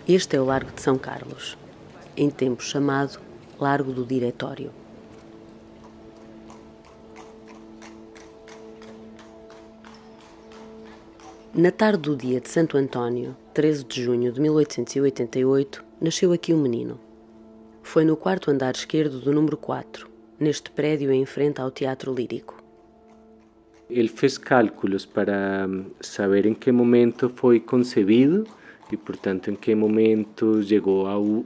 Este é o Largo de São Carlos, em tempo chamado Largo do Diretório. Na tarde do dia de Santo António, 13 de junho de 1888, nasceu aqui um menino. Foi no quarto andar esquerdo do número 4, neste prédio em frente ao Teatro Lírico. Ele fez cálculos para saber em que momento foi concebido e, portanto, em que momento chegou ao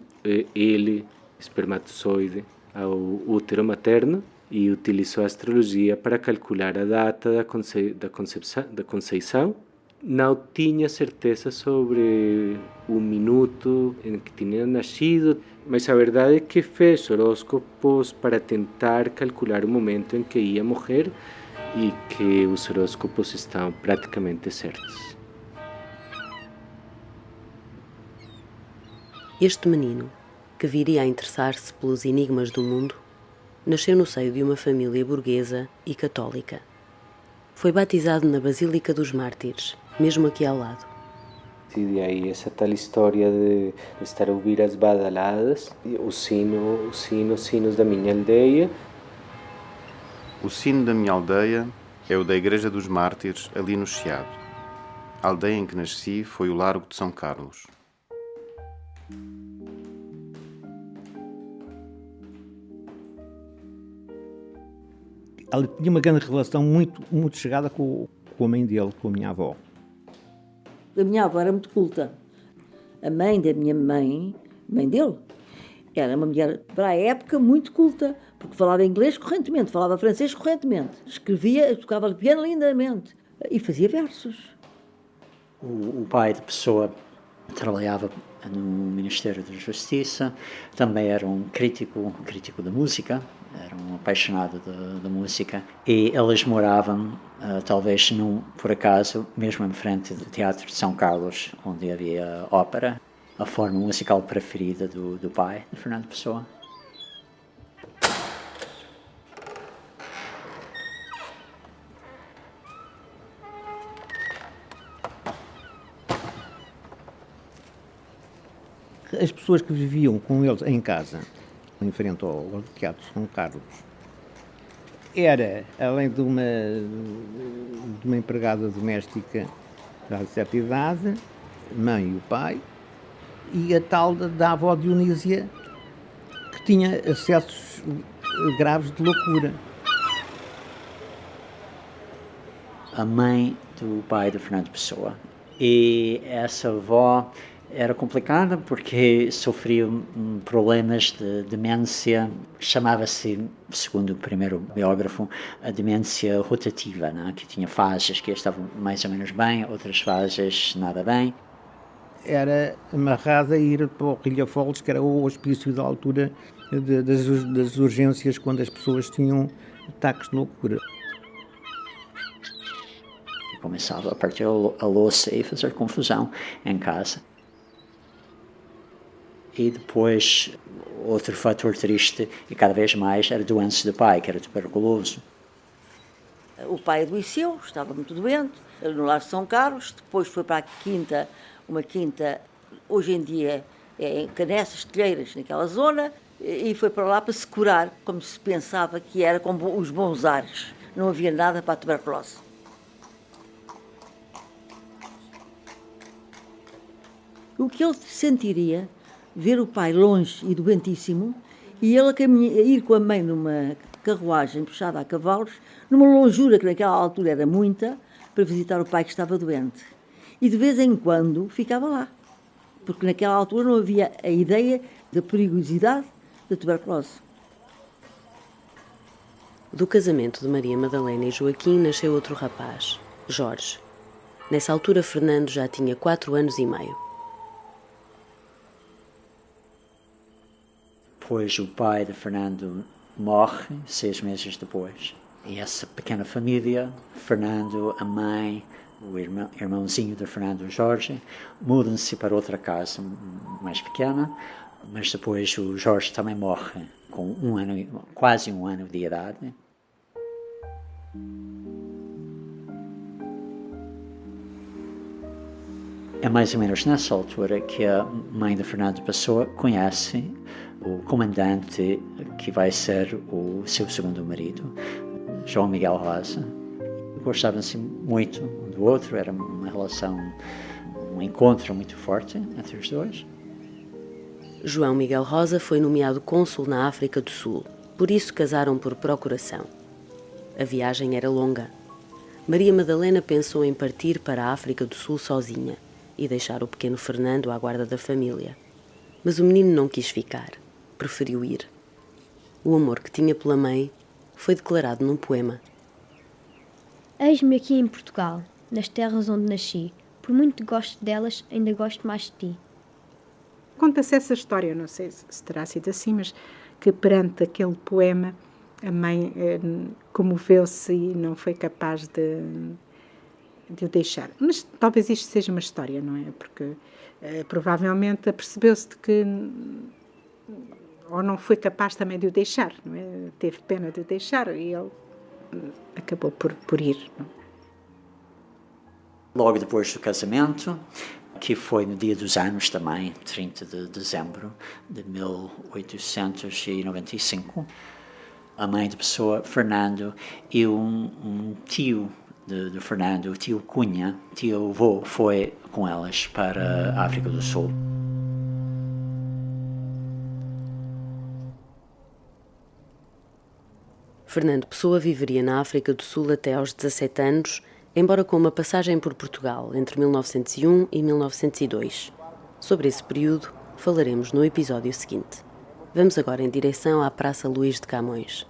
ele, espermatozoide, ao útero materno, e utilizou a astrologia para calcular a data da conceição. Não tinha certeza sobre o minuto em que tinha nascido, mas a verdade é que fez horóscopos para tentar calcular o momento em que ia morrer e que os horóscopos estão praticamente certos. Este menino, que viria a interessar-se pelos enigmas do mundo, nasceu no seio de uma família burguesa e católica. Foi batizado na Basílica dos Mártires, mesmo aqui ao lado. E aí essa tal história de estar a ouvir as badaladas, os sinos da minha aldeia. O sino da minha aldeia é o da Igreja dos Mártires, ali no Chiado. A aldeia em que nasci foi o Largo de São Carlos. Ela tinha uma grande relação muito chegada com a mãe dele, com a minha avó. A minha avó era muito culta. A mãe da minha mãe dele, era uma mulher, para a época, muito culta, porque falava inglês correntemente, falava francês correntemente, escrevia, tocava piano lindamente e fazia versos. O pai de Pessoa trabalhava no Ministério da Justiça, também era um crítico da música, era um apaixonado da música, e eles moravam, talvez por acaso, mesmo em frente do Teatro de São Carlos, onde havia ópera, a forma musical preferida do pai, de Fernando Pessoa. As pessoas que viviam com eles em casa, em frente ao Teatro de São Carlos, era, além de uma empregada doméstica de certa idade, mãe e o pai, e a tal da avó Dionísia, que tinha acessos graves de loucura. A mãe do pai de Fernando Pessoa. E essa avó era complicada porque sofria problemas de demência, chamava-se, segundo o primeiro biógrafo, a demência rotativa, né? Que tinha fases que estavam mais ou menos bem, outras fases nada bem. Era amarrada a ir para o Rilhafoles, que era o hospício da altura das urgências, quando as pessoas tinham ataques de loucura. E começava a partir a louça e fazer confusão em casa. E depois, outro fator triste, e cada vez mais, era a doença do pai, que era tuberculoso. O pai adoeceu, estava muito doente, no Lar de São Carlos, depois foi para uma quinta, hoje em dia é em Canessas, Telheiras, naquela zona, e foi para lá para se curar, como se pensava que era com os bons ares. Não havia nada para a tuberculose. O que ele sentiria ver o pai longe e doentíssimo, e ele a ir com a mãe numa carruagem puxada a cavalos, numa longura que naquela altura era muita, para visitar o pai que estava doente. E de vez em quando ficava lá, porque naquela altura não havia a ideia da perigosidade da tuberculose. Do casamento de Maria Madalena e Joaquim nasceu outro rapaz, Jorge. Nessa altura, Fernando já tinha 4 anos e meio. Depois o pai de Fernando morre 6 meses depois. E essa pequena família, Fernando, a mãe, o irmãozinho de Fernando, Jorge, mudam-se para outra casa mais pequena, mas depois o Jorge também morre com quase um ano de idade. É mais ou menos nessa altura que a mãe de Fernando Pessoa conhece o comandante que vai ser o seu segundo marido, João Miguel Rosa. Gostavam-se muito um do outro, era uma relação, um encontro muito forte entre os dois. João Miguel Rosa foi nomeado cônsul na África do Sul, por isso casaram por procuração. A viagem era longa. Maria Madalena pensou em partir para a África do Sul sozinha e deixar o pequeno Fernando à guarda da família. Mas o menino não quis ficar, preferiu ir. O amor que tinha pela mãe foi declarado num poema. Eis-me aqui em Portugal, nas terras onde nasci. Por muito que gosto delas, ainda gosto mais de ti. Conta-se essa história, não sei se terá sido assim, mas que perante aquele poema a mãe comoveu-se e não foi capaz de o deixar. Mas talvez isto seja uma história, não é? Porque provavelmente apercebeu-se de que ou não foi capaz também de o deixar, não é? Teve pena de o deixar e ele acabou por ir. Não? Logo depois do casamento, que foi no dia dos anos também, 30 de dezembro de 1895, a mãe de Pessoa, Fernando, e um tio de Fernando, o tio Cunha, tio avô, foi com elas para a África do Sul. Fernando Pessoa viveria na África do Sul até aos 17 anos, embora com uma passagem por Portugal entre 1901 e 1902. Sobre esse período falaremos no episódio seguinte. Vamos agora em direção à Praça Luís de Camões.